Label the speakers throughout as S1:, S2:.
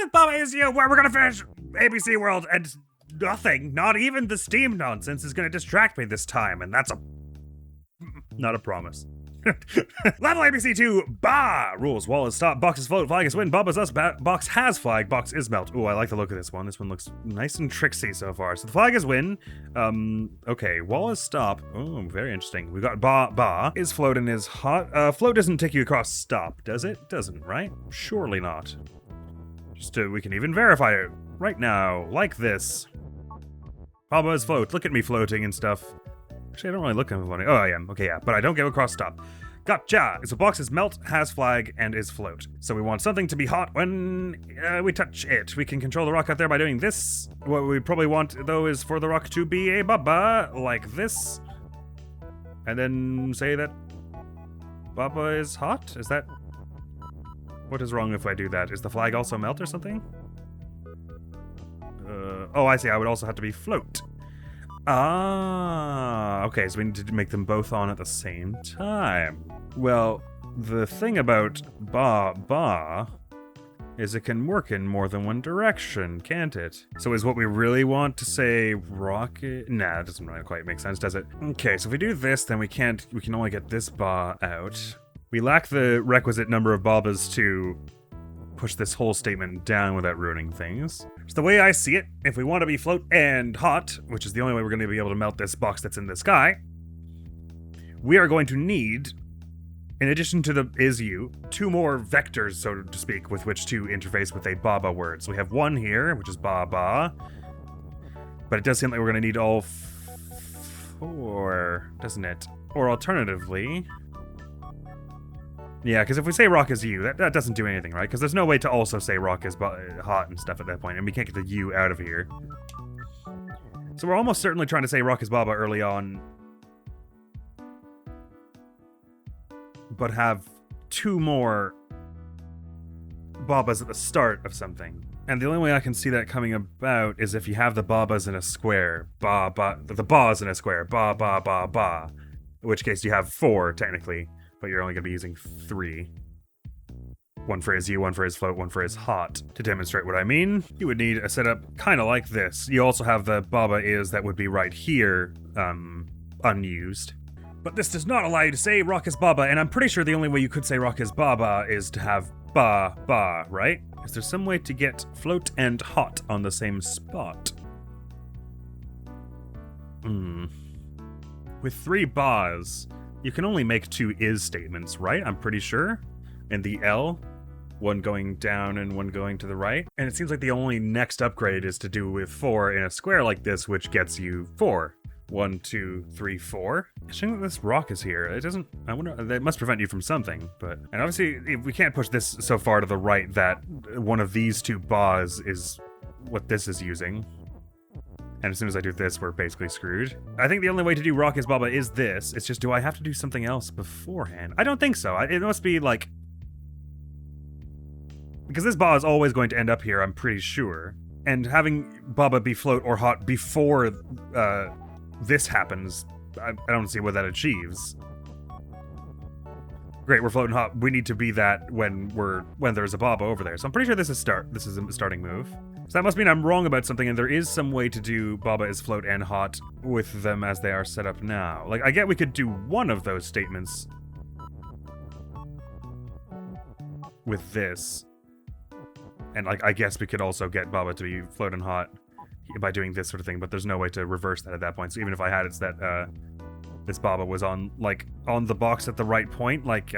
S1: with Baba Is You, where we're gonna finish ABC World, and nothing, not even the Steam nonsense, is gonna distract me this time, and that's not a promise. Level ABC 2, Ba! Rules, wall is stop, box is float, flag is win, Baba's us, box has flag, box is melt. Ooh, I like the look of this one. This one looks nice and tricksy so far. So the flag is win. Okay, wall is stop. Oh, very interesting. We got Ba is float and is hot. Float doesn't take you across stop, does it? Doesn't, right? Surely not. Just we can even verify it right now, like this. Baba is float. Look at me floating and stuff. Actually, I don't really look at funny. Oh, I am. Okay, yeah. But I don't get across stop. Gotcha! So box is melt, has flag, and is float. So we want something to be hot when we touch it. We can control the rock out there by doing this. What we probably want, though, is for the rock to be a Baba, like this. And then say that Baba is hot? Is that... What is wrong if I do that? Is the flag also melt or something? Oh, I see. I would also have to be float. Ah, okay, so we need to make them both on at the same time. Well, the thing about Ba is it can work in more than one direction, can't it? So is what we really want to say rocket? Nah, it doesn't really quite make sense, does it? Okay, so if we do this, then we can only get this Ba out. We lack the requisite number of Babas to push this whole statement down without ruining things. So the way I see it, if we want to be float and hot, which is the only way we're going to be able to melt this box that's in the sky, we are going to need, in addition to the is you, two more vectors, so to speak, with which to interface with a Baba word. So we have one here, which is Ba, but it does seem like we're going to need all four, doesn't it? Or alternatively... Yeah, because if we say rock is you, that doesn't do anything, right? Because there's no way to also say rock is hot and stuff at that point, and we can't get the you out of here. So we're almost certainly trying to say rock is Baba early on, but have two more Babas at the start of something. And the only way I can see that coming about is if you have the Babas in a square. The Ba's in a square. Ba. In which case you have four, technically. But you're only going to be using three. One for is you, one for is float, one for is hot. To demonstrate what I mean, you would need a setup kind of like this. You also have the Baba is that would be right here, unused. But this does not allow you to say rock is Baba, and I'm pretty sure the only way you could say rock is Baba is to have ba, right? Is there some way to get float and hot on the same spot? With three Bas, you can only make two is statements, right? I'm pretty sure. And the L, one going down and one going to the right. And it seems like the only next upgrade is to do with four in a square like this, which gets you four. 1, 2, 3, 4. Assuming that this rock is here, it doesn't... I wonder... That must prevent you from something, but... And obviously, if we can't push this so far to the right that one of these two Bas is what this is using. And as soon as I do this, we're basically screwed. I think the only way to do rock is Baba is this. It's just, do I have to do something else beforehand? I don't think so. It must be like... Because this Ba is always going to end up here, I'm pretty sure. And having Baba be float or hot before this happens, I don't see what that achieves. Great, we're floating hot. We need to be that when there's a Baba over there. So I'm pretty sure this is a starting move. So that must mean I'm wrong about something, and there is some way to do Baba is float and hot with them as they are set up now. Like, I get we could do one of those statements with this. And, like, I guess we could also get Baba to be float and hot by doing this sort of thing, but there's no way to reverse that at that point. So even if I had it that this Baba was on the box at the right point, like,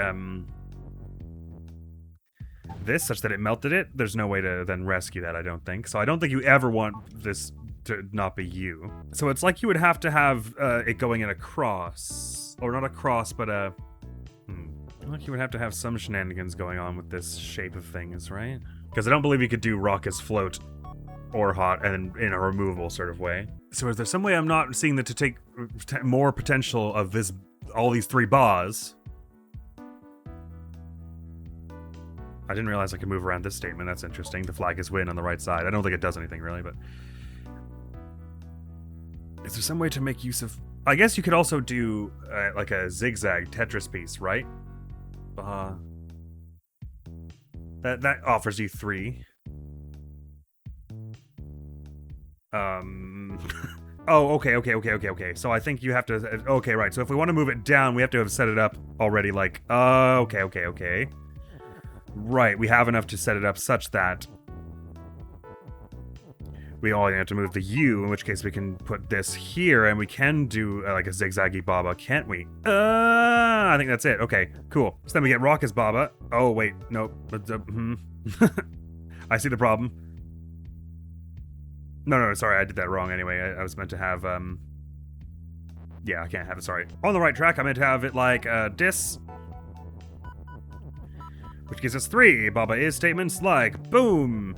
S1: this, such that it melted it, there's no way to then rescue that, I don't think. So I don't think you ever want this to not be you. So it's like you would have to have it going in a cross. Or not a cross, but a... Like you would have to have some shenanigans going on with this shape of things, right? Because I don't believe you could do rock as float or hot and in a removable sort of way. So is there some way I'm not seeing that to take more potential of this, all these three Bas? I didn't realize I could move around this statement. That's interesting. The flag is win on the right side. I don't think it does anything really, but... Is there some way to make use of... I guess you could also do like a zigzag Tetris piece, right? That offers you three. Oh, okay. So I think you have to, okay, right. So if we want to move it down, we have to have set it up already, like, okay. Right, we have enough to set it up such that we only have to move the U, in which case we can put this here, and we can do, like, a zigzaggy Baba, can't we? I think that's it. Okay, cool. So then we get Raucous Baba. Oh, wait, no. I see the problem. No, sorry, I did that wrong anyway. I was meant to have, yeah, I can't have it, sorry. On the right track, I meant to have it like, dis, which gives us 3 Baba is statements like, boom,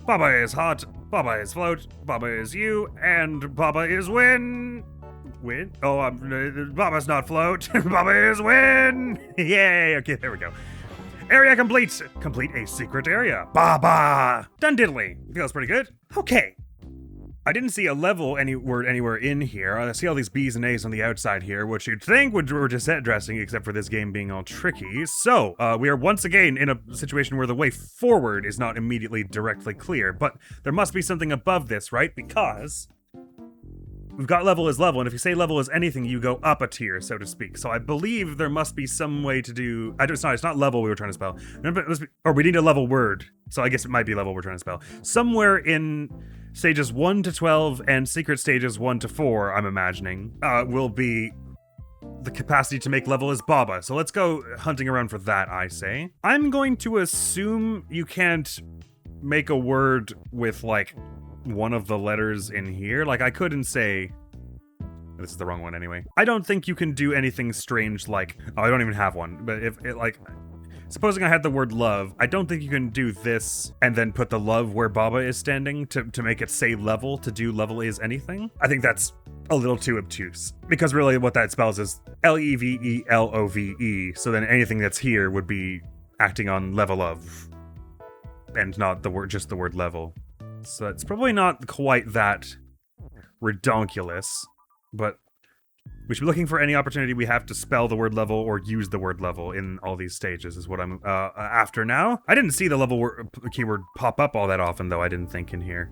S1: Baba is hot, Baba is float, Baba is you, and Baba is win. Win? Oh, Baba's not float, Baba is win! Yay, okay, there we go. Area complete! Complete a secret area. Baba! Done diddly. Feels pretty good. Okay. I didn't see a level word anywhere in here. I see all these B's and A's on the outside here, which you'd think were just set dressing, except for this game being all tricky. So, we are once again in a situation where the way forward is not immediately directly clear, but there must be something above this, right? Because we've got level is level, and if you say level is anything, you go up a tier, so to speak. So I believe there must be some way to do... it's not level we were trying to spell. Or we need a level word, so I guess it might be level we're trying to spell. Somewhere in stages 1 to 12 and secret stages 1 to 4, I'm imagining, will be the capacity to make level is Baba. So let's go hunting around for that, I say. I'm going to assume you can't make a word with, like, one of the letters in here. Like, I couldn't say... This is the wrong one anyway. I don't think you can do anything strange like... Oh, I don't even have one. But if it, like... Supposing I had the word love, I don't think you can do this and then put the love where Baba is standing to make it say level, to do level is anything. I think that's a little too obtuse. Because really what that spells is L-E-V-E-L-O-V-E. So then anything that's here would be acting on level of. And not the word, just the word level. So it's probably not quite that redonkulous, but we should be looking for any opportunity we have to spell the word level or use the word level in all these stages is what I'm after now. I didn't see the level keyword pop up all that often, though, I didn't think in here.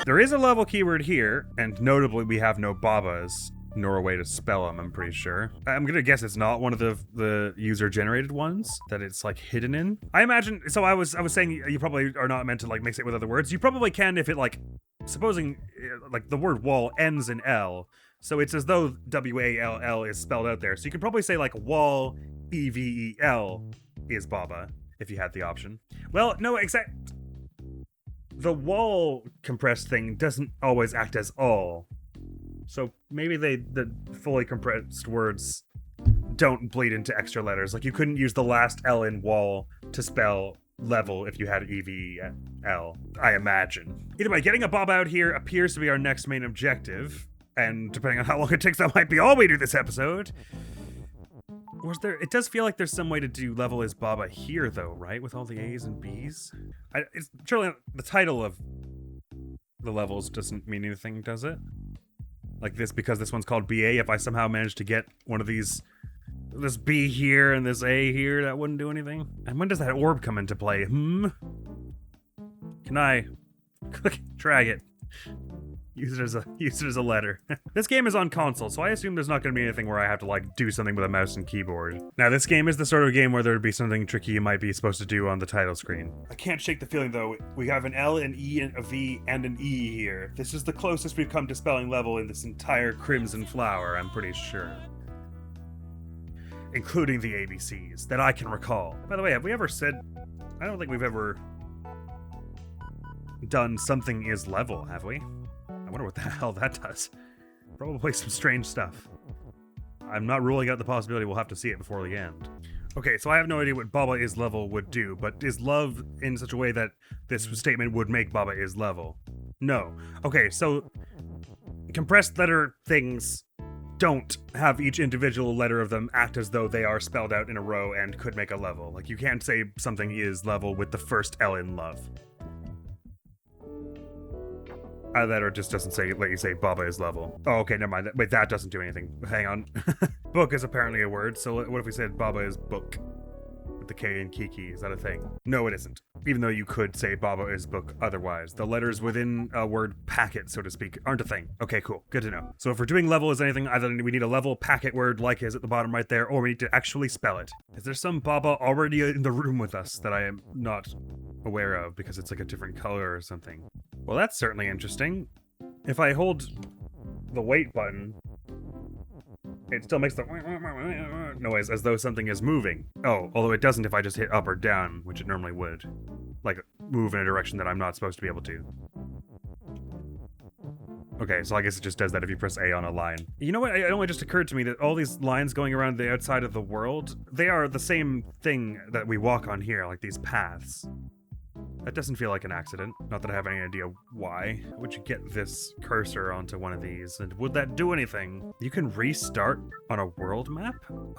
S1: There is a level keyword here, and notably we have no Babas, nor a way to spell them, I'm pretty sure. I'm gonna guess it's not one of the user-generated ones that it's, like, hidden in. I imagine, so I was saying you probably are not meant to, like, mix it with other words. You probably can if it, like, supposing, like, the word wall ends in L, so it's as though W-A-L-L is spelled out there. So you could probably say, like, wall, E-V-E-L is Baba, if you had the option. Well, no, except the wall compressed thing doesn't always act as all. So maybe the fully compressed words don't bleed into extra letters. Like, you couldn't use the last L in wall to spell level if you had E-V-E-L, I imagine. Either way, getting a Baba out here appears to be our next main objective, and depending on how long it takes, that might be all we do this episode. It does feel like there's some way to do level is Baba here, though, right? With all the A's and B's? It's surely the title of the levels doesn't mean anything, does it? Like this, because this one's called BA, if I somehow managed to get one of these, this B here and this A here, that wouldn't do anything. And when does that orb come into play? Can I drag it? Use it as a letter. This game is on console, so I assume there's not going to be anything where I have to, like, do something with a mouse and keyboard. Now, this game is the sort of game where there would be something tricky you might be supposed to do on the title screen. I can't shake the feeling, though. We have an L, an E, and a V, and an E here. This is the closest we've come to spelling level in this entire Crimson Flower, I'm pretty sure. Including the ABCs, that I can recall. By the way, have we ever said... I don't think we've ever done something is level, have we? I wonder what the hell that does. Probably some strange stuff. I'm not ruling out the possibility we'll have to see it before the end. Okay, so I have no idea what Baba is level would do, but is love in such a way that this statement would make Baba is level? No. Okay, so compressed letter things don't have each individual letter of them act as though they are spelled out in a row and could make a level. Like, you can't say something is level with the first L in love. That or just doesn't let you say Baba is level. Oh, okay, never mind. Wait, that doesn't do anything. Hang on. Book is apparently a word, so what if we said Baba is book? With the K in Kiki, is that a thing? No, it isn't. Even though you could say Baba is book otherwise. The letters within a word packet, so to speak, aren't a thing. Okay, cool. Good to know. So if we're doing level as anything, either we need a level packet word like is at the bottom right there, or we need to actually spell it. Is there some Baba already in the room with us that I am not aware of because it's like a different color or something? Well, that's certainly interesting. If I hold the wait button, it still makes the noise as though something is moving. Oh, although it doesn't if I just hit up or down, which it normally would. Like, move in a direction that I'm not supposed to be able to. Okay, so I guess it just does that if you press A on a line. You know what? It only just occurred to me that all these lines going around the outside of the world, they are the same thing that we walk on here, like these paths. That doesn't feel like an accident. Not that I have any idea why. How would you get this cursor onto one of these? And would that do anything? You can restart on a world map?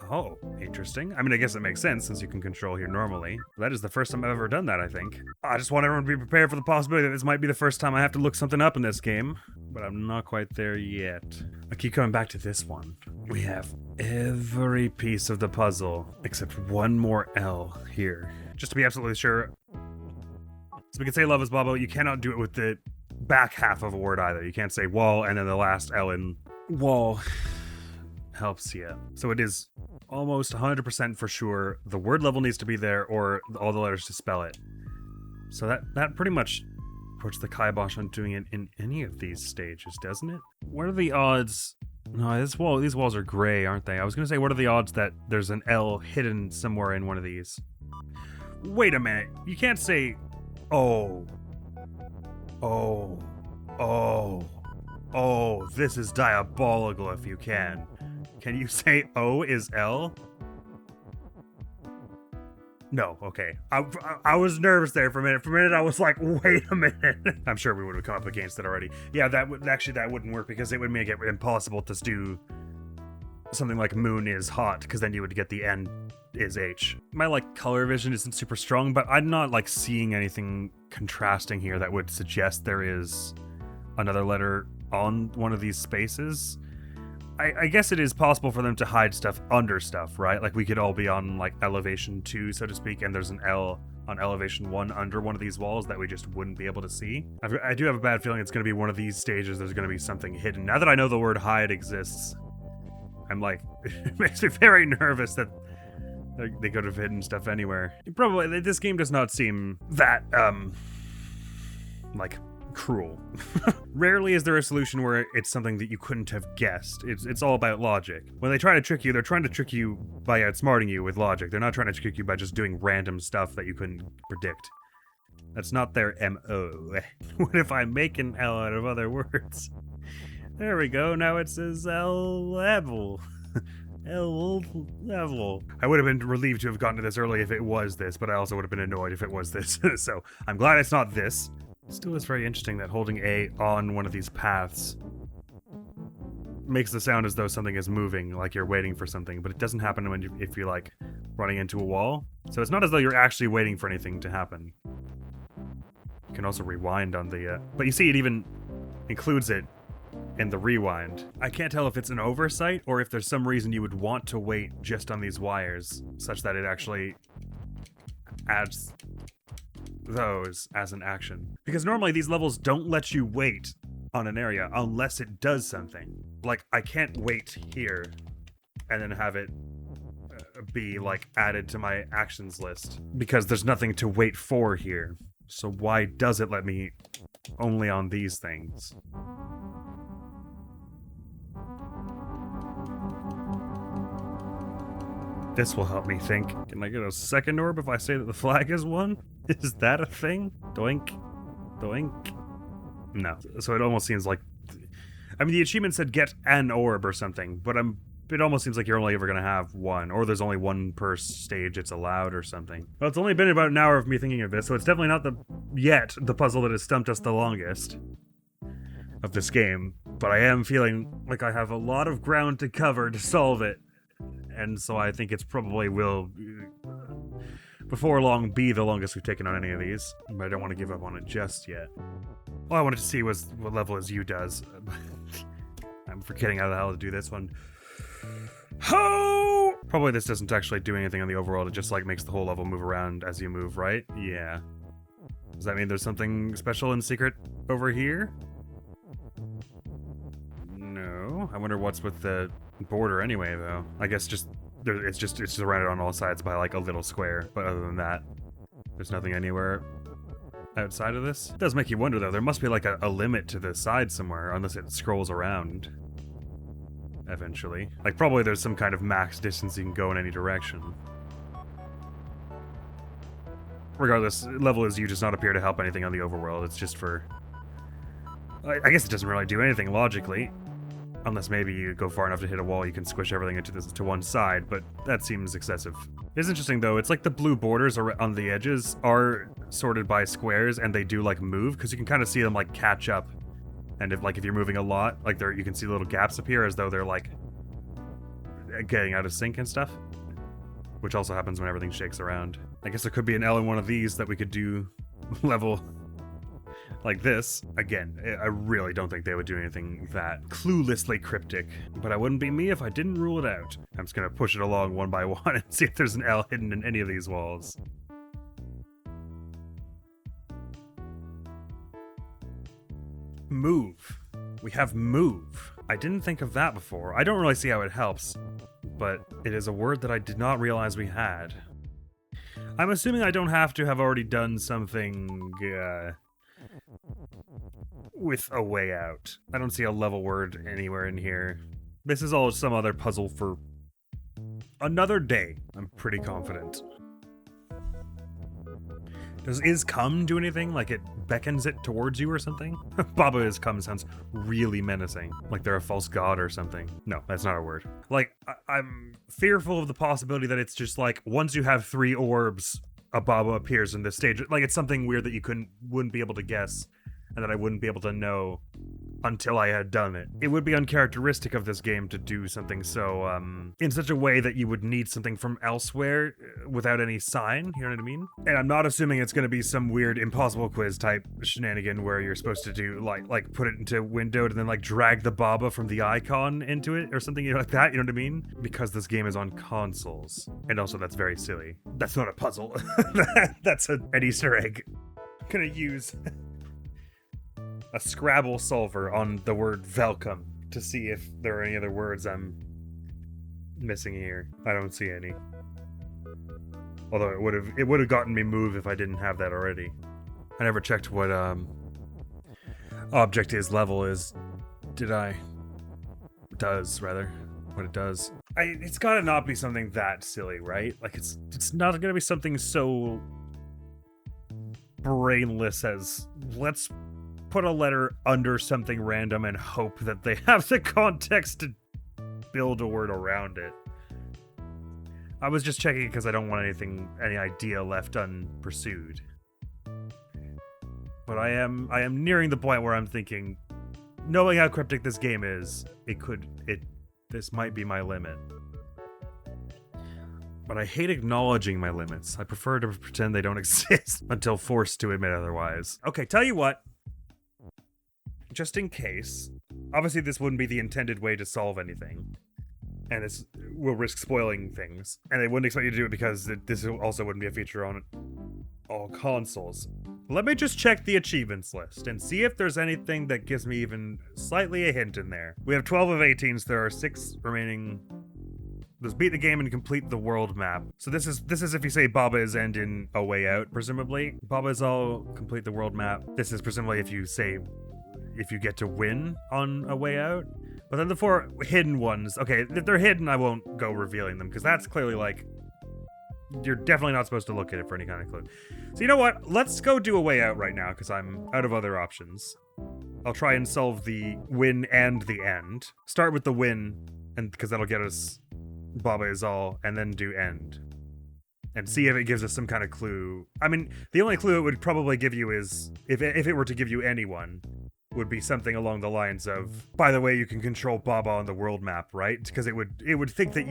S1: Oh, interesting. I mean, I guess it makes sense since you can control here normally. That is the first time I've ever done that, I think. I just want everyone to be prepared for the possibility that this might be the first time I have to look something up in this game. But I'm not quite there yet. I keep coming back to this one. We have every piece of the puzzle except one more L here. Just to be absolutely sure. So we can say love is Baba. You cannot do it with the back half of a word either. You can't say wall and then the last L in wall helps you. So it is almost 100% for sure the word level needs to be there or all the letters to spell it. So that pretty much puts the kibosh on doing it in any of these stages, doesn't it? What are the odds? No, these walls are gray, aren't they? I was going to say, what are the odds that there's an L hidden somewhere in one of these? Wait a minute. You can't say... Oh, this is diabolical if you can. Can you say O is L? No, okay. I was nervous there for a minute. For a minute, I was like, wait a minute. I'm sure we would have come up against it already. Yeah, that wouldn't work because it would make it impossible to do something like moon is hot, because then you would get the N is H. My color vision isn't super strong, but I'm not seeing anything contrasting here that would suggest there is another letter on one of these spaces. I guess it is possible for them to hide stuff under stuff, right? Like we could all be on elevation 2, so to speak, and there's an L on elevation 1 under one of these walls that we just wouldn't be able to see. I do have a bad feeling it's going to be one of these stages. There's going to be something hidden. Now that I know the word hide exists, I'm it makes me very nervous that they could have hidden stuff anywhere. Probably, this game does not seem that, cruel. Rarely is there a solution where it's something that you couldn't have guessed. It's all about logic. When they try to trick you, they're trying to trick you by outsmarting you with logic. They're not trying to trick you by just doing random stuff that you couldn't predict. That's not their MO. What if I make an L out of other words? There we go, now it says L level. L level. I would have been relieved to have gotten to this early if it was this, but I also would have been annoyed if it was this. So I'm glad it's not this. Still, it's very interesting that holding A on one of these paths makes the sound as though something is moving, like you're waiting for something, but it doesn't happen if you're running into a wall. So it's not as though you're actually waiting for anything to happen. You can also rewind on the, but you see it even includes it in the rewind. I can't tell if it's an oversight or if there's some reason you would want to wait just on these wires such that it actually adds those as an action. Because normally these levels don't let you wait on an area unless it does something. I can't wait here and then have it be added to my actions list because there's nothing to wait for here. So why does it let me only on these things? This will help me think. Can I get a second orb if I say that the flag is one? Is that a thing? Doink. Doink. No. So it almost seems like... I mean, the achievement said get an orb or something, but it almost seems like you're only ever going to have one, or there's only one per stage it's allowed or something. Well, it's only been about an hour of me thinking of this, so it's definitely not the puzzle that has stumped us the longest of this game, but I am feeling like I have a lot of ground to cover to solve it. And so I think it's probably will, before long, be the longest we've taken on any of these. But I don't want to give up on it just yet. All I wanted to see was what level is U does. I'm forgetting how the hell to do this one. Oh! Probably this doesn't actually do anything on the overworld. It just makes the whole level move around as you move, right? Yeah. Does that mean there's something special and secret over here? No. I wonder what's with the border anyway, though. I guess it's just surrounded on all sides by like a little square. But other than that, there's nothing anywhere outside of this. It does make you wonder, though. There must be like a limit to the side somewhere, unless it scrolls around eventually. Like, probably there's some kind of max distance you can go in any direction. Regardless, level as you does not appear to help anything on the overworld. It's just for... I guess it doesn't really do anything logically. Unless maybe you go far enough to hit a wall, you can squish everything to one side, but that seems excessive. It's interesting, though. It's like the blue borders on the edges are sorted by squares, and they do, like, move, because you can kind of see them, like, catch up. And if you're moving a lot, like, you can see little gaps appear as though they're, like, getting out of sync and stuff. Which also happens when everything shakes around. I guess there could be an L in one of these that we could do level like this. Again, I really don't think they would do anything that cluelessly cryptic, but I wouldn't be me if I didn't rule it out. I'm just gonna push it along one by one and see if there's an L hidden in any of these walls. Move. We have move. I didn't think of that before. I don't really see how it helps, but it is a word that I did not realize we had. I'm assuming I don't have to have already done something, with a way out. I don't see a level word anywhere in here. This is all some other puzzle for another day, I'm pretty confident. Does is come do anything? Like it beckons it towards you or something? Baba is come sounds really menacing. Like they're a false god or something. No, that's not a word. Like, I'm fearful of the possibility that it's just like, once you have 3 orbs, a Baba appears in this stage. Like it's something weird that you wouldn't be able to guess, and that I wouldn't be able to know until I had done it. It would be uncharacteristic of this game to do something so, in such a way that you would need something from elsewhere without any sign, you know what I mean? And I'm not assuming it's gonna be some weird impossible quiz type shenanigan where you're supposed to do, like put it into windowed and then like drag the Baba from the icon into it or something, you know, like that, you know what I mean? Because this game is on consoles. And also that's very silly. That's not a puzzle. That's an Easter egg. I'm gonna use a Scrabble solver on the word welcome to see if there are any other words I'm missing here. I don't see any. Although it would have gotten me move if I didn't have that already. I never checked what object is level is. Did I? Does rather what it does. It's gotta not be something that silly, right? Like it's not gonna be something so brainless as let's put a letter under something random and hope that they have the context to build a word around it. I was just checking because I don't want any idea left unpursued. But I am nearing the point where I'm thinking, knowing how cryptic this game is, this might be my limit. But I hate acknowledging my limits. I prefer to pretend they don't exist until forced to admit otherwise. Okay, tell you what. Just in case, obviously this wouldn't be the intended way to solve anything, and this will risk spoiling things, and they wouldn't expect you to do it because this also wouldn't be a feature on all consoles. Let me just check the achievements list and see if there's anything that gives me even slightly a hint in there. We have 12 of 18, so there are 6 remaining. Let's beat the game and complete the world map. So this is if you say Baba is end in A Way Out, presumably. Baba is all complete the world map. This is presumably if you get to win on A Way Out. But then the 4 hidden ones, okay, if they're hidden, I won't go revealing them, because that's clearly like, you're definitely not supposed to look at it for any kind of clue. So you know what? Let's go do A Way Out right now, because I'm out of other options. I'll try and solve the win and the end. Start with the win, and because that'll get us Baba is all, and then do end. And see if it gives us some kind of clue. I mean, the only clue it would probably give you is, if it were to give you anyone, would be something along the lines of, by the way, you can control Baba on the world map, right? Because it would think that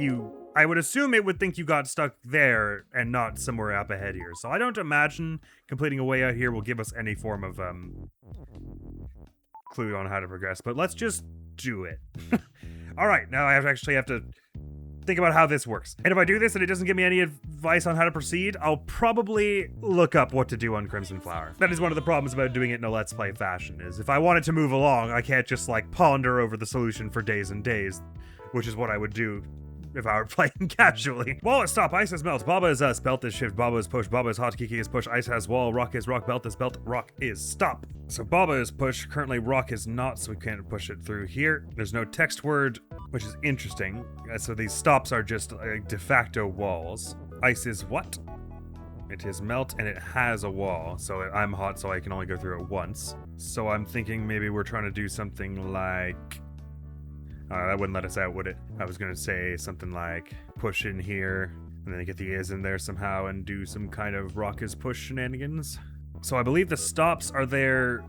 S1: I would assume it would think you got stuck there and not somewhere up ahead here. So I don't imagine completing A Way Out here will give us any form of clue on how to progress, but let's just do it. All right, now I actually have to think about how this works. And if I do this and it doesn't give me any advice on how to proceed, I'll probably look up what to do on Crimson Flower. That is one of the problems about doing it in a Let's Play fashion, is if I want it to move along, I can't just like ponder over the solution for days and days, which is what I would do if I were playing casually. Wall is stop, ice is melt, Baba is us, belt is shift, Baba is push, Baba is hot, Kiki is push, ice has wall, rock is rock, belt is belt, rock is stop. So Baba is push, currently rock is not, so we can't push it through here. There's no text word, which is interesting. So these stops are just de facto walls. Ice is what? It is melt and it has a wall. So I'm hot, so I can only go through it once. So I'm thinking maybe we're trying to do something like... that wouldn't let us out, would it? I was gonna say something like push in here, and then get the is in there somehow and do some kind of rock is push shenanigans. So I believe the stops are there.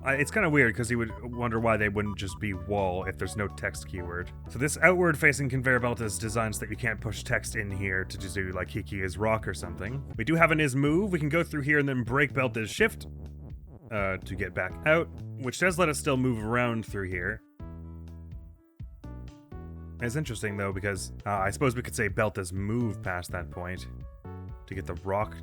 S1: It's kind of weird because you would wonder why they wouldn't just be wall if there's no text keyword. So this outward facing conveyor belt is designed so that you can't push text in here to just do like Kiki is rock or something. We do have an is move. We can go through here and then break belt is shift to get back out, which does let us still move around through here. It's interesting though because I suppose we could say belt is move past that point to get the rock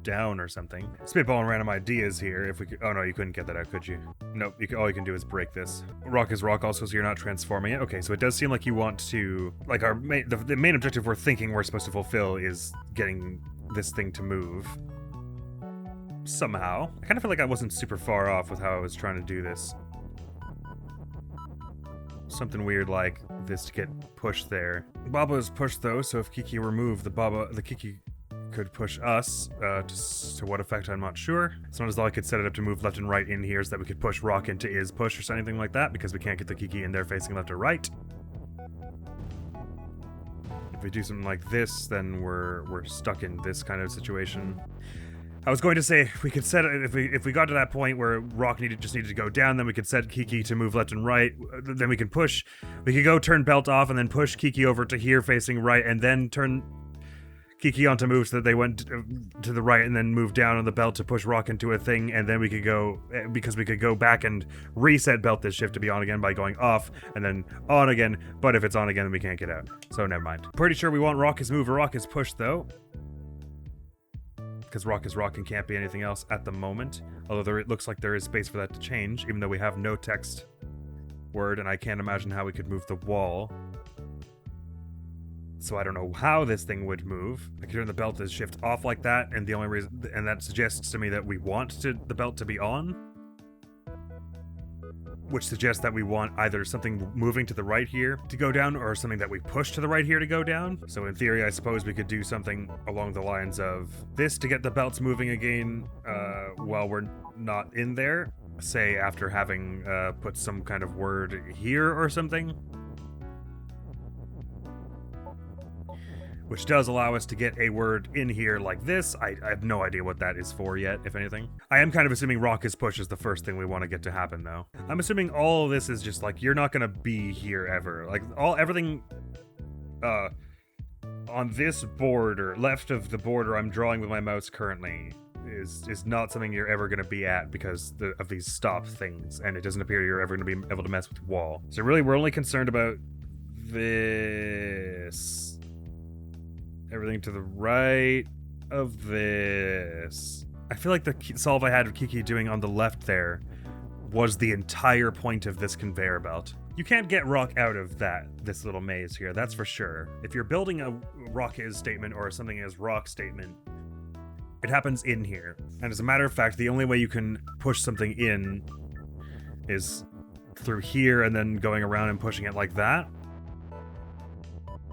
S1: down or something. Spitballing random ideas here. If we could, oh no, you couldn't get that out, could you? Nope. All you can do is break this. Rock is rock also, so you're not transforming it. Okay, so it does seem like you want to, like our the main objective we're thinking we're supposed to fulfill is getting this thing to move somehow. I kind of feel like I wasn't super far off with how I was trying to do this. Something weird like this to get pushed there. Baba is pushed though, so if Kiki were moved, the Kiki could push us. To what effect, I'm not sure. As long as I could set it up to move left and right in here so that we could push rock into is push or anything like that, because we can't get the Kiki in there facing left or right. If we do something like this, then we're stuck in this kind of situation. I was going to say we could set it if we got to that point where rock just needed to go down, then we could set Kiki to move left and right. Then we can push. We could go turn belt off and then push Kiki over to here facing right, and then turn Kiki on to move so that they went to the right and then move down on the belt to push rock into a thing, and then we could go, because we could go back and reset belt this shift to be on again by going off and then on again, but if it's on again then we can't get out, so never mind. Pretty sure we want rock is move or rock is push though, because rock is rock and can't be anything else at the moment, although it looks like there is space for that to change, even though we have no text word, and I can't imagine how we could move the wall. So I don't know how this thing would move. I could turn the belt as shift off like that, and the only reason, and that suggests to me that we want the belt to be on, which suggests that we want either something moving to the right here to go down, or something that we push to the right here to go down. So in theory, I suppose we could do something along the lines of this to get the belts moving again while we're not in there. Say after having put some kind of word here or something, which does allow us to get a word in here like this. I have no idea what that is for yet, if anything. I am kind of assuming rock is push is the first thing we want to get to happen, though. I'm assuming all of this is just like, you're not going to be here ever. Like, everything on this border, left of the border I'm drawing with my mouse currently, is not something you're ever going to be at because of these stop things, and it doesn't appear you're ever going to be able to mess with the wall. So really, we're only concerned about this. Everything to the right of this. I feel like the solve I had of Kiki doing on the left there was the entire point of this conveyor belt. You can't get rock out of this little maze here, that's for sure. If you're building a rock is statement or something is rock statement, it happens in here. And as a matter of fact, the only way you can push something in is through here and then going around and pushing it like that.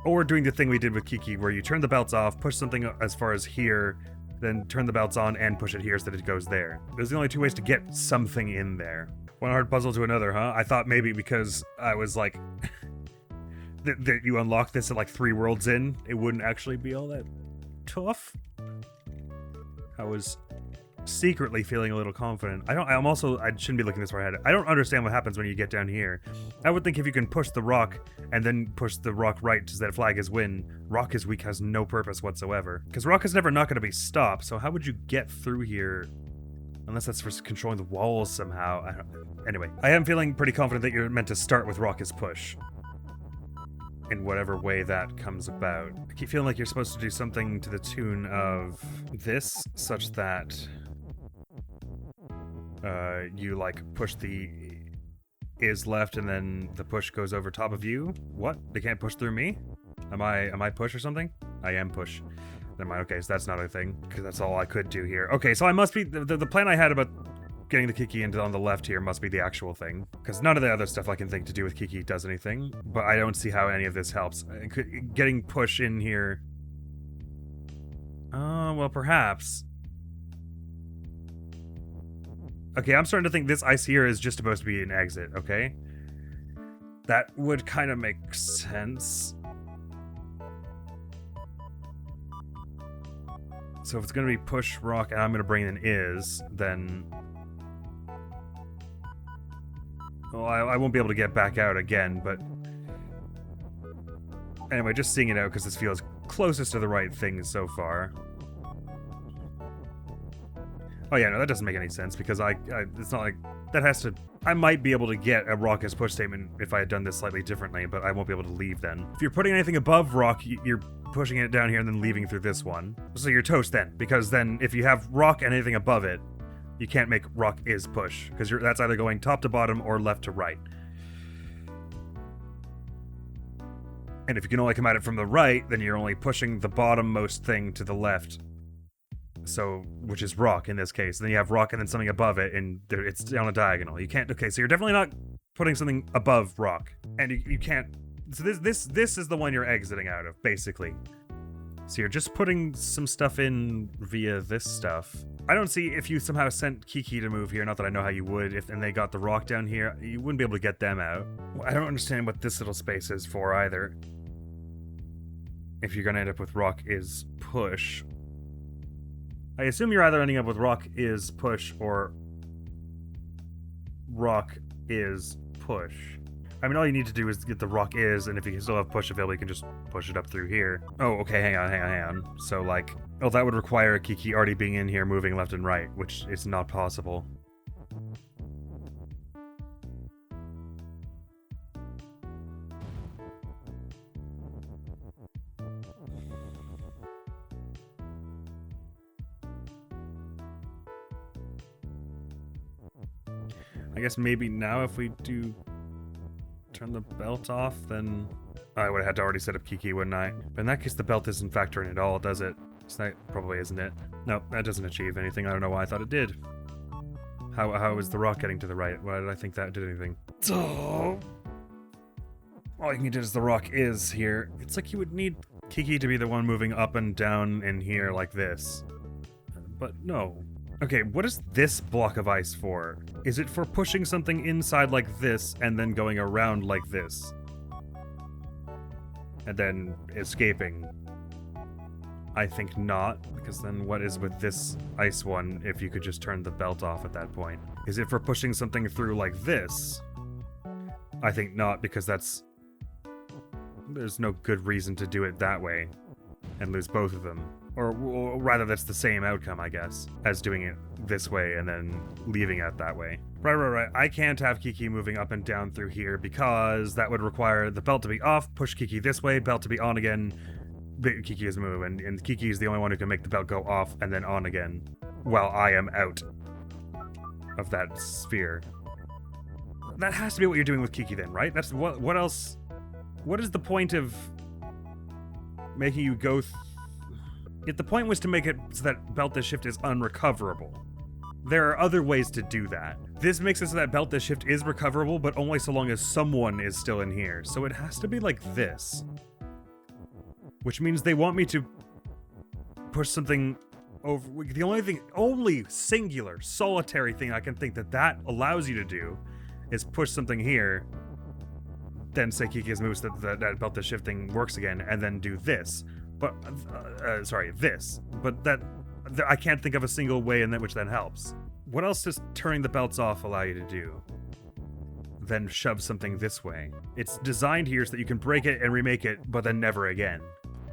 S1: Or doing the thing we did with Kiki, where you turn the belts off, push something as far as here, then turn the belts on and push it here so that it goes there. Those are the only two ways to get something in there. One hard puzzle to another, huh? I thought maybe because I was like, that you unlock this at like 3 worlds in, it wouldn't actually be all that tough. I was secretly feeling a little confident. I shouldn't be looking this far ahead. I don't understand what happens when you get down here. I would think if you can push the rock and then push the rock right so that flag is win, rock is weak has no purpose whatsoever. Because rock is never not going to be stopped, so how would you get through here? Unless that's for controlling the walls somehow. Anyway, I am feeling pretty confident that you're meant to start with rock is push. in whatever way that comes about. I keep feeling like you're supposed to do something to the tune of this, such that you like push the is left and then the push goes over top of you. What? They can't push through me? Am I push or something? I am push. Never mind. Okay, so that's not a thing, because that's all I could do here. Okay, so I must be the plan I had about getting the Kiki into on the left here must be the actual thing, because none of the other stuff I can think to do with Kiki does anything, but I don't see how any of this helps. Getting push in here... well, perhaps. Okay, I'm starting to think this ice here is just supposed to be an exit, okay? That would kind of make sense. So if it's going to be push, rock, and I'm going to bring in is, then... Well, I won't be able to get back out again, but... Anyway, just seeing it out because this feels closest to the right thing so far. Oh yeah, no, that doesn't make any sense, because it's not like... That has to... I might be able to get a rock as push statement if I had done this slightly differently, but I won't be able to leave then. If you're putting anything above rock, you're pushing it down here and then leaving through this one. So you're toast then, because then if you have rock and anything above it, you can't make rock is push, because that's either going top to bottom or left to right. And if you can only come at it from the right, then you're only pushing the bottommost thing to the left. So, which is rock in this case. Then you have rock and then something above it, and it's on a diagonal. You can't, okay, so you're definitely not putting something above rock. And you can't, so this is the one you're exiting out of, basically. So you're just putting some stuff in via this stuff. I don't see if you somehow sent Kiki to move here, not that I know how you would, and they got the rock down here, you wouldn't be able to get them out. I don't understand what this little space is for either. If you're gonna end up with rock is push. I assume you're either ending up with rock is push or rock is push. I mean, all you need to do is get the rock is, and if you still have push available, you can just push it up through here. Oh, okay, hang on. So, like, oh, that would require a Kiki already being in here moving left and right, which is not possible. I guess maybe now if we do turn the belt off, then I would have had to already set up Kiki, wouldn't I? But in that case, the belt doesn't factor in at all, does it? So that probably isn't it. No, that doesn't achieve anything. I don't know why I thought it did. How is the rock getting to the right? Why did I think that did anything? Oh, all you can do is the rock is here. It's like you would need Kiki to be the one moving up and down in here like this. But no. Okay, what is this block of ice for? Is it for pushing something inside like this and then going around like this? And then escaping? I think not, because then what is with this ice one if you could just turn the belt off at that point? Is it for pushing something through like this? I think not, because there's no good reason to do it that way and lose both of them. Or rather, that's the same outcome, I guess, as doing it this way and then leaving it that way. Right. I can't have Kiki moving up and down through here because that would require the belt to be off, push Kiki this way, belt to be on again, Kiki is move, and Kiki is the only one who can make the belt go off and then on again, while I am out of that sphere. That has to be what you're doing with Kiki then, right? That's what else? What is the point of making you go if the point was to make it so that belt to shift is unrecoverable, there are other ways to do that. This makes it so that belt to shift is recoverable, but only so long as someone is still in here. So it has to be like this. Which means they want me to push something over. The only singular, solitary thing I can think that allows you to do is push something here, then say Kiki's moves that belt to shift thing works again, and then do this. But, this. But I can't think of a single way in which that helps. What else does turning the belts off allow you to do? Then shove something this way. It's designed here so that you can break it and remake it, but then never again.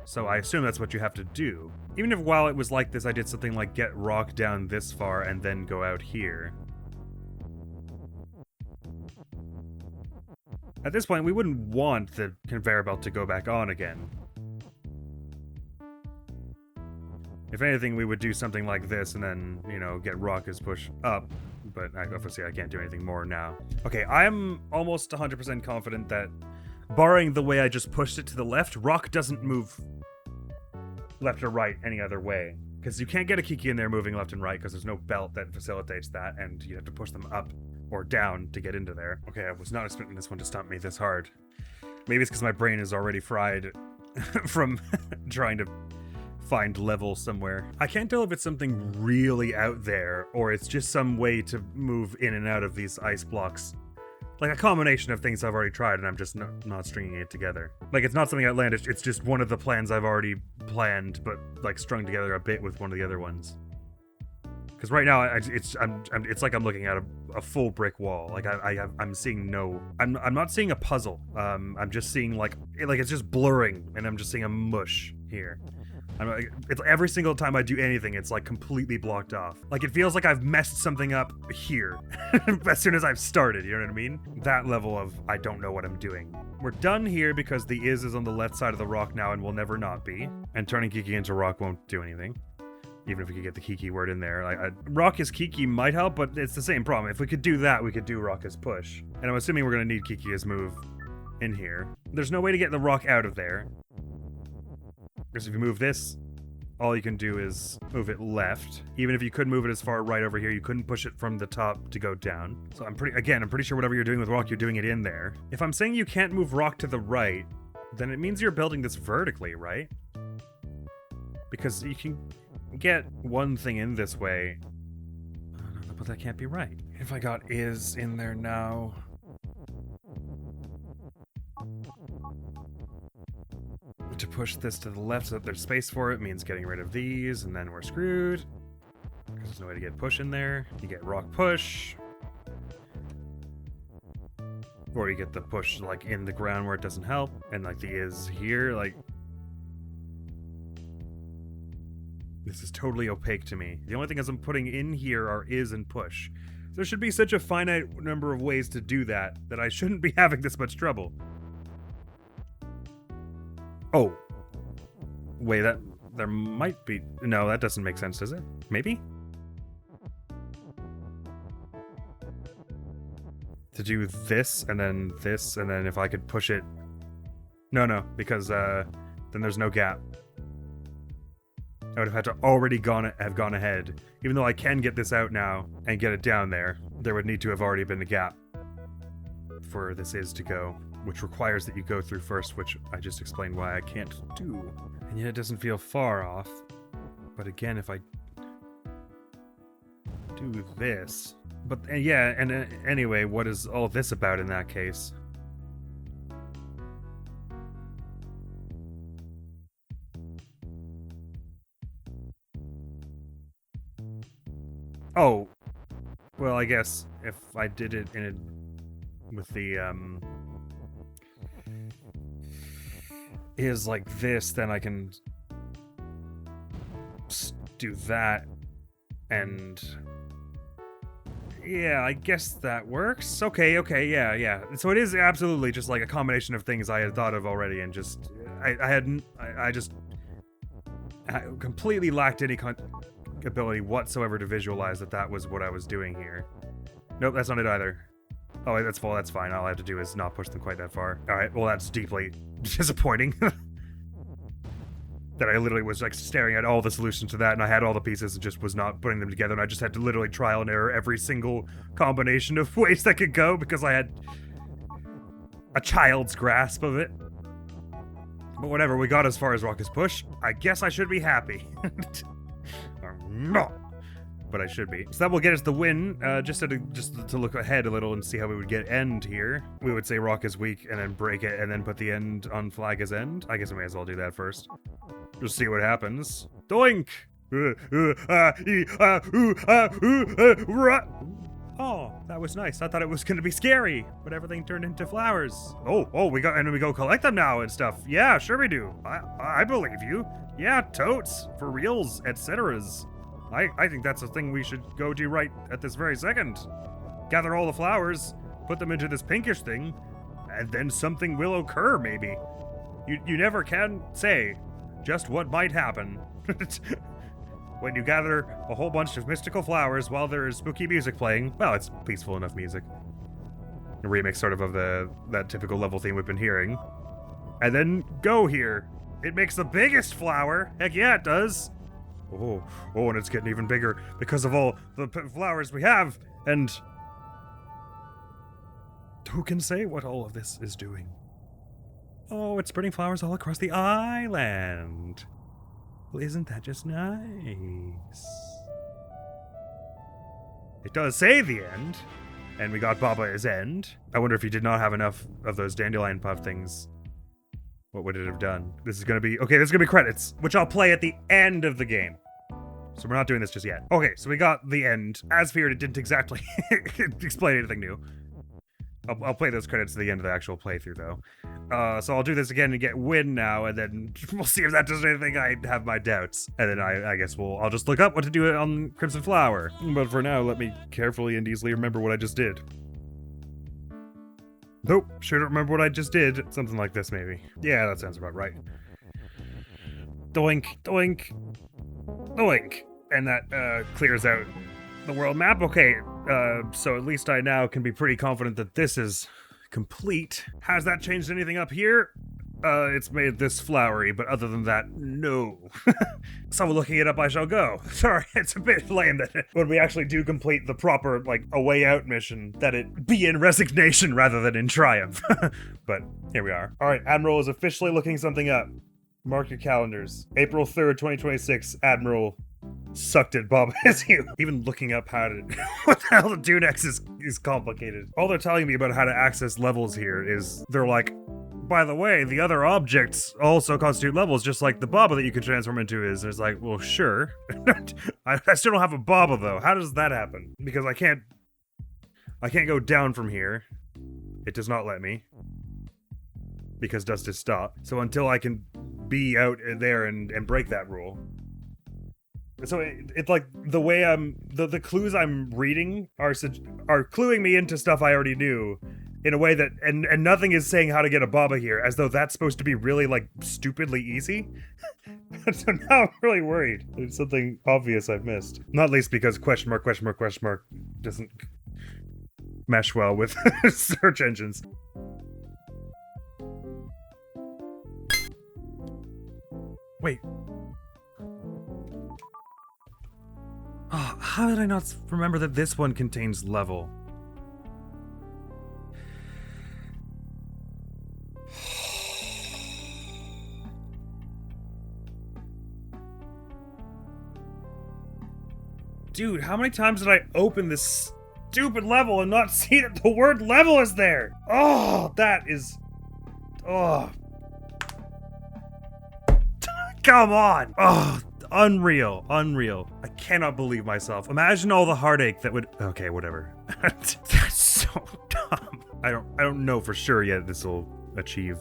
S1: So I assume that's what you have to do. Even if while it was like this, I did something like get rock down this far and then go out here. At this point, we wouldn't want the conveyor belt to go back on again. If anything, we would do something like this and then, you know, get rockets pushed up. But obviously I can't do anything more now. Okay, I'm almost 100% confident that, barring the way I just pushed it to the left, rock doesn't move left or right any other way. Because you can't get a Kiki in there moving left and right because there's no belt that facilitates that, and you have to push them up or down to get into there. Okay, I was not expecting this one to stump me this hard. Maybe it's because my brain is already fried from trying to find level somewhere. I can't tell if it's something really out there or it's just some way to move in and out of these ice blocks. Like a combination of things I've already tried and I'm just not stringing it together. Like it's not something outlandish, it's just one of the plans I've already planned but like strung together a bit with one of the other ones. Because right now it's like I'm looking at a full brick wall. Like I'm seeing no, I'm not seeing a puzzle. I'm just seeing like it's just blurring and I'm just seeing a mush here. It's every single time I do anything, it's like completely blocked off. Like it feels like I've messed something up here as soon as I've started, you know what I mean? That level of I don't know what I'm doing. We're done here because the is on the left side of the rock now and will never not be. And turning Kiki into rock won't do anything. Even if we could get the Kiki word in there. Rock as Kiki might help, but it's the same problem. If we could do that, we could do rock as push. And I'm assuming we're gonna need Kiki as move in here. There's no way to get the rock out of there. Because if you move this, all you can do is move it left. Even if you could move it as far right over here, you couldn't push it from the top to go down. So I'm pretty sure whatever you're doing with rock, you're doing it in there. If I'm saying you can't move rock to the right, then it means you're building this vertically, right? Because you can get one thing in this way, but that can't be right. If I got is in there now... To push this to the left so that there's space for it means getting rid of these, and then we're screwed. Because there's no way to get push in there. You get rock push. Or you get the push like in the ground where it doesn't help, and like the is here, like... This is totally opaque to me. The only thing is I'm putting in here are is and push. There should be such a finite number of ways to do that I shouldn't be having this much trouble. Oh. Wait, there might be... No, that doesn't make sense, does it? Maybe? To do this, and then if I could push it... No, because then there's no gap. I would have had to already have gone ahead. Even though I can get this out now and get it down there, there would need to have already been a gap for this is to go, which requires that you go through first, which I just explained why I can't do. And yet it doesn't feel far off. But again, if I do this... But yeah, and anyway, what is all this about in that case? Oh, well, I guess if I did it with the, is like this, then I can do that, and yeah, I guess that works. Okay, yeah. So it is absolutely just like a combination of things I had thought of already, and just, I just completely lacked any ability whatsoever to visualize that was what I was doing here. Nope, that's not it either. Oh, that's full, that's fine. All I have to do is not push them quite that far. Alright, well that's deeply disappointing. That I literally was like staring at all the solutions to that, and I had all the pieces and just was not putting them together, and I just had to literally trial and error every single combination of ways that could go because I had a child's grasp of it. But whatever, we got as far as Rocket's push. I guess I should be happy. No, but I should be. So that will get us the win. Just to look ahead a little and see how we would get end here. We would say rock is weak and then break it and then put the end on flag as end. I guess I may as well do that first. Just see what happens. Doink! Oh, that was nice. I thought it was gonna be scary, but everything turned into flowers. Oh, we go collect them now and stuff. Yeah, sure we do. I believe you. Yeah, totes, for reals, etceteras. I think that's a thing we should go do right at this very second. Gather all the flowers, put them into this pinkish thing, and then something will occur, maybe. You never can say just what might happen. When you gather a whole bunch of mystical flowers while there is spooky music playing, well, it's peaceful enough music. A remix sort of that typical level theme we've been hearing. And then go here. It makes the biggest flower. Heck yeah, it does. Oh, and it's getting even bigger because of all the flowers we have. And who can say what all of this is doing? Oh, it's spreading flowers all across the island. Well, isn't that just nice? It does say the end, and we got Baba as end. I wonder if he did not have enough of those dandelion puff things. What would it have done? This is gonna be, okay, this is gonna be credits, which I'll play at the end of the game. So we're not doing this just yet. Okay, so we got the end. As feared, it didn't exactly explain anything new. I'll play those credits at the end of the actual playthrough, though. So I'll do this again and get win now, and then we'll see if that does anything. I have my doubts. And then I guess I'll just look up what to do on Crimson Flower. But for now, let me carefully and easily remember what I just did. Nope, sure don't remember what I just did. Something like this, maybe. Yeah, that sounds about right. Doink, doink, doink. And that clears out the world map. Okay, so at least I now can be pretty confident that this is complete. Has that changed anything up here? It's made this flowery, but other than that, no. So looking it up, I shall go. Sorry, it's a bit lame that when we actually do complete the proper, like, a way out mission, that it be in resignation rather than in triumph. But here we are. All right, Admiral is officially looking something up. Mark your calendars. April 3rd, 2026, Admiral sucked at Bob as you. Even looking up how to what the hell to do next is complicated. All they're telling me about how to access levels here is they're like, by the way, the other objects also constitute levels, just like the Baba that you can transform into is. And it's like, well, sure. I still don't have a Baba though. How does that happen? Because I can't go down from here. It does not let me. Because dust is stopped. So until I can be out there and break that rule. So it's like the way the clues I'm reading are cluing me into stuff I already knew in a way that and nothing is saying how to get a Baba here, as though that's supposed to be really like stupidly easy. So now I'm really worried. There's something obvious I've missed. Not least because question mark doesn't mesh well with search engines. Wait. Oh, how did I not remember that this one contains level? Dude, how many times did I open this stupid level and not see that the word level is there? Oh, that is... Oh. Come on! Oh, unreal. I cannot believe myself. Imagine all the heartache that would... Okay, whatever. That's so dumb. I don't know for sure yet this will achieve...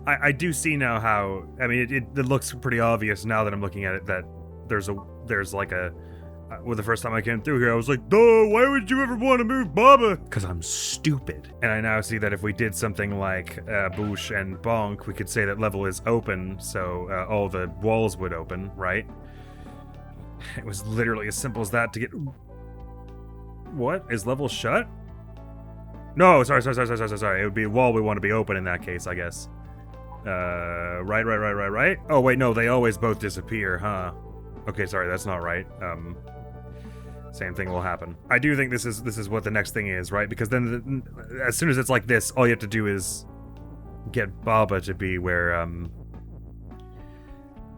S1: I do see now how... I mean, it looks pretty obvious now that I'm looking at it that there's like a... Well, the first time I came through here, I was like, duh, why would you ever want to move Baba? Because I'm stupid. And I now see that if we did something like Boosh and Bonk, we could say that level is open, so all the walls would open, right? It was literally as simple as that to get... What? Is level shut? No, sorry. It would be a wall we want to be open in that case, I guess. Right. Oh, wait, no, they always both disappear, huh? Okay, sorry, that's not right. Same thing will happen. I do think this is what the next thing is, right? Because then as soon as it's like this, all you have to do is get Baba to be where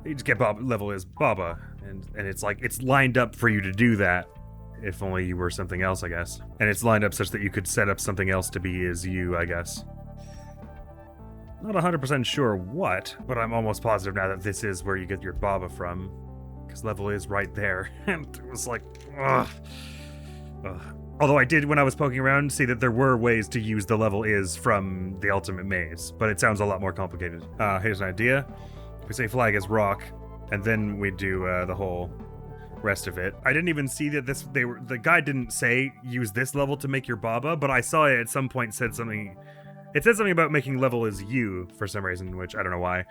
S1: you just get Baba level is Baba, and it's like it's lined up for you to do that. If only you were something else, I guess. And it's lined up such that you could set up something else to be as you, I guess. Not 100% sure what, but I'm almost positive now that this is where you get your Baba from. Because level is right there. And it was like, ugh. Although I did, when I was poking around, see that there were ways to use the level is from the ultimate maze, but it sounds a lot more complicated. Here's an idea. We say flag is rock, and then we do the whole rest of it. I didn't even see that the guy didn't say use this level to make your Baba, but I saw it at some point said something It said something about making level as you for some reason, which I don't know why.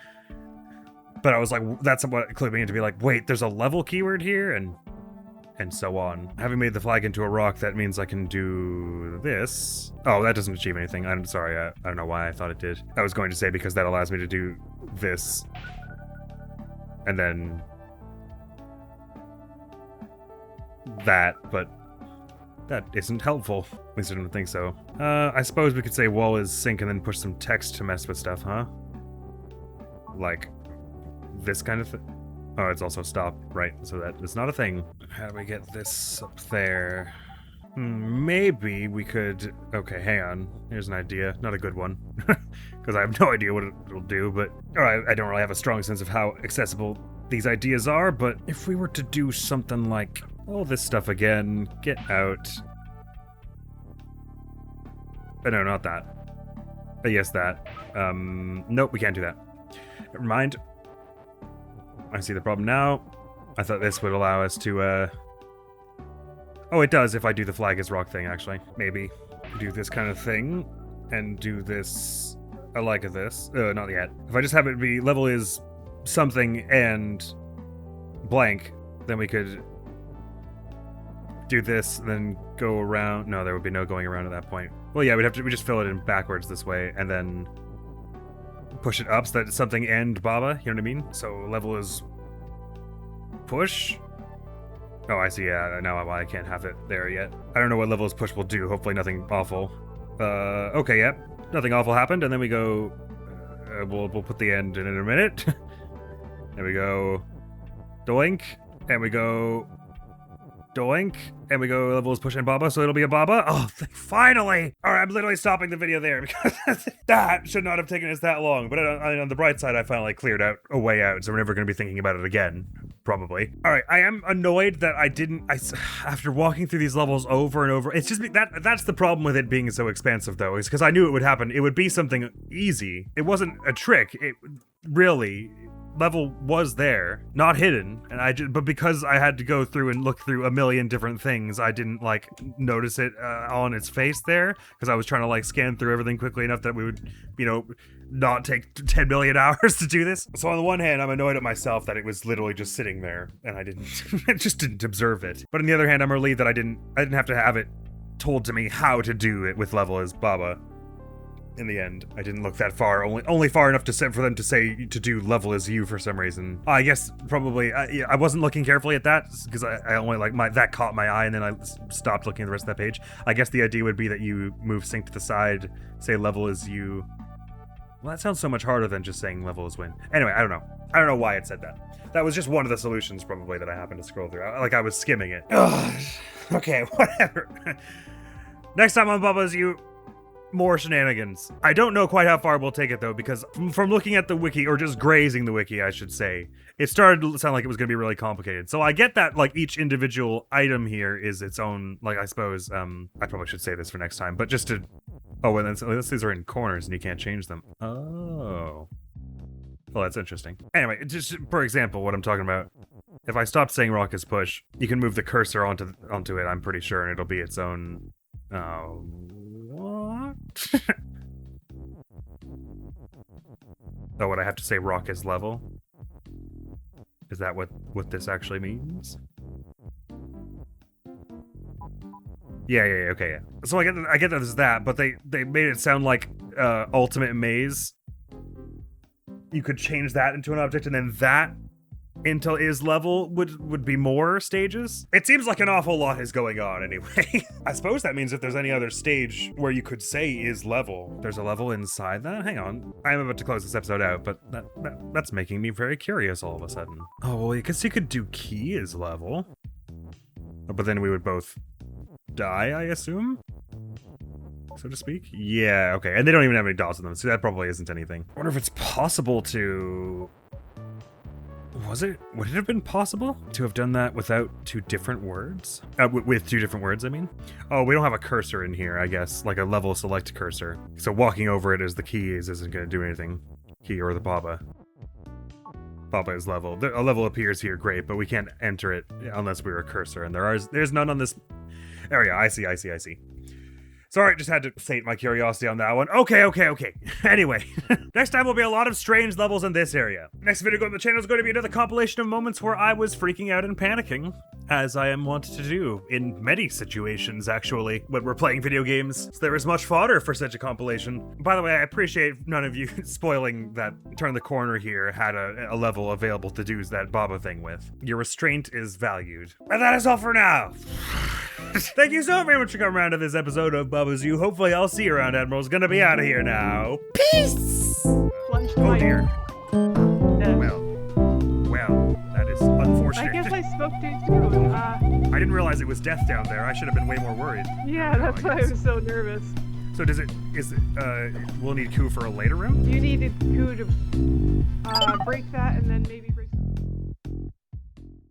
S1: But I was like, that's what clicked me into be like, wait, there's a level keyword here, and so on. Having made the flag into a rock, that means I can do this. Oh, that doesn't achieve anything. I'm sorry, I don't know why I thought it did. I was going to say because that allows me to do this. And then that, but that isn't helpful. At least I don't think so. I suppose we could say wall is sync and then push some text to mess with stuff, huh? Like this kind of thing. Oh, it's also stop, right? So that is not a thing. How do we get this up there? Maybe we could... Okay, hang on. Here's an idea. Not a good one. Because I have no idea what it'll do, but... I don't really have a strong sense of how accessible these ideas are, but if we were to do something like... all this stuff again, get out... no, not that. Yes, that. Nope, we can't do that. Never mind. I see the problem now. I thought this would allow us to, Oh, it does if I do the flag as rock thing, actually. Maybe. Do this kind of thing, and do this... I like this. Not yet. If I just have it be level is something and blank, then we could do this, then go around... No, there would be no going around at that point. Well, yeah, we just fill it in backwards this way, and then push it up so that it's something and Baba, you know what I mean? So level is push. Oh, I see, yeah, now I can't have it there yet. I don't know what level is push will do, hopefully nothing awful. Okay, yep, nothing awful happened, and then we go, we'll put the end in a minute. There we go, doink, and we go, doink, and we go levels push and Baba, so it'll be a Baba. Oh, finally! Alright, I'm literally stopping the video there because that should not have taken us that long. But on the bright side, I finally cleared out a way out, so we're never going to be thinking about it again. Probably. Alright, I am annoyed that after walking through these levels over and over, it's just that's the problem with it being so expansive though, is because I knew it would happen. It would be something easy. It wasn't a trick. It really... level was there, not hidden, and but because I had to go through and look through a million different things, I didn't like notice it on its face there, because I was trying to like scan through everything quickly enough that we would, you know, not take 10 million hours to do this. So on the one hand, I'm annoyed at myself that it was literally just sitting there and I just didn't observe it. But on the other hand, I'm relieved that I didn't have to have it told to me how to do it with level as Baba. In the end, I didn't look that far, only far enough for them to say to do level as you for some reason. I guess probably I wasn't looking carefully at that because I only like that caught my eye and then I stopped looking at the rest of that page. I guess the idea would be that you move sync to the side, say level as you. Well, that sounds so much harder than just saying level as win. Anyway, I don't know why it said that. That was just one of the solutions probably that I happened to scroll through. Like I was skimming it. Ugh. Okay, whatever. Next time on Bubba's You. More shenanigans. I don't know quite how far we'll take it though, because from looking at the wiki, or just grazing the wiki, I should say, it started to sound like it was going to be really complicated. So I get that like each individual item here is its own, like I suppose, I probably should say this for next time, but just to, oh, and then these are in corners and you can't change them. Oh. Well, that's interesting. Anyway, just for example, what I'm talking about, if I stopped saying rock is push, you can move the cursor onto it, I'm pretty sure, and it'll be its own, oh. What? Oh, would I have to say rock is level? Is that what this actually means? Yeah, okay, yeah. So I get that there's that, but they made it sound like Ultimate Maze. You could change that into an object, and then that into is level would be more stages. It seems like an awful lot is going on anyway. I suppose that means if there's any other stage where you could say is level, there's a level inside that? Hang on. I'm about to close this episode out, but that's making me very curious all of a sudden. Oh, well, I guess you could do key is level. But then we would both die, I assume? So to speak? Yeah, okay. And they don't even have any dots in them, so that probably isn't anything. I wonder if it's possible to... Would it have been possible to have done that without two different words? With two different words, I mean? Oh, we don't have a cursor in here, I guess, like a level select cursor. So walking over it as the key isn't going to do anything. Key or the Baba. Baba is level. A level appears here, great, but we can't enter it unless we're a cursor, and there's none on this area. I see. Sorry, just had to sate my curiosity on that one. Okay. Anyway, next time will be a lot of strange levels in this area. Next video on the channel is going to be another compilation of moments where I was freaking out and panicking, as I am wont to do in many situations, actually, when we're playing video games. So there is much fodder for such a compilation. By the way, I appreciate none of you spoiling that Turn the Corner here had a level available to do that Baba thing with. Your restraint is valued. And that is all for now. Thank you so very much for coming around to this episode of Bubba's You. Hopefully I'll see you around. Admiral's gonna be out of here now. Peace! Oh dear. Well, that is unfortunate.
S2: I guess I spoke to you too.
S1: I didn't realize it was death down there. I should have been way more worried.
S2: Yeah, that's why I was so nervous.
S1: So we'll need Ku for a later round?
S2: You needed Ku to break that and then maybe